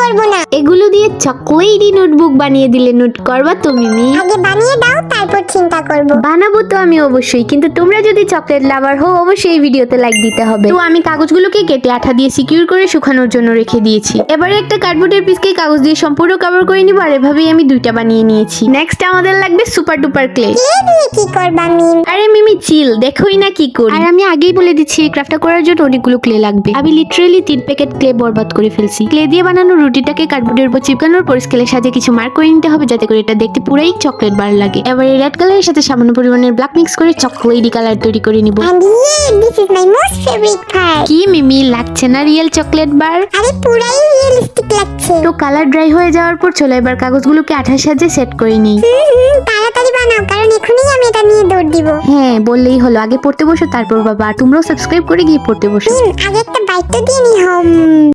করব না। এগুলো দিয়ে চকলেটই নোটবুক বানিয়ে দিলে নোট করবা তো মিমি? আগে বানিয়ে দাও, তারপর চিন্তা করব। বানাবো তো আমি অবশ্যই, কিন্তু তোমরা যদি চকলেট লাভার হও অবশ্যই এই ভিডিওতে লাইক দিতে হবে। তো আমি কাগজগুলোকে কেটে আঠা দিয়ে সিকিউর করে শুকানোর জন্য রেখে দিয়েছি। এবারে একটা কার্ডবোর্ডের পিসকে কাগজ দিয়ে সম্পূর্ণ কভার করে নিব, আর এভাবেই আমি দুইটা বানিয়ে নিয়েছি। নেক্সট আমাদের লাগবে সুপার ডুপার ক্লে। ক্লে দিয়ে কি করবা মিম? আরে মিমি চিল, দেখোই না কি করি। আর আমি আগেই বলে দিচ্ছি এই ক্রাফটটা করার জন্য অনেকগুলো ক্লে লাগবে। আমি লিটারালি 3 প্যাকেট ক্লে বরবাদ করে ফেলছি। ক্লে দিয়ে বানানো রুটিটাকে কার্ডবোর্ডের উপর চিপকানোর পর স্কেলের সাথে কিছু মার্ক করে নিতে হবে, যাতে করে এটা দেখতে পুরাই চকলেট বার লাগে। এবারে রেড কালারের সাথে সামান্য পরিমাণের ব্ল্যাক মিক্স করে চকলেটি কালার তৈরি করে নিব। And yeah, this is my most favorite part. কি মিমি, লাগছে না রিয়েল চকলেট বার? আরে পুরাই রিয়েলিস্টিক লাগছে। তো কালার ড্রাই হয়ে যাওয়ার পর চলো এবার কাগজগুলোকে আঠার সাহায্যে সেট করে নিই। তাড়াতাড়ি বানাও, কারণ এখনই আমি এটা নিয়ে দৌড় দিব। হ্যাঁ বললেই হলো, আগে পড়তে বসো তারপর বাবা। আর তোমরাও সাবস্ক্রাইব করে গিয়ে পড়তে বসো। আগে একটা বাইট তো দিয়ে নি।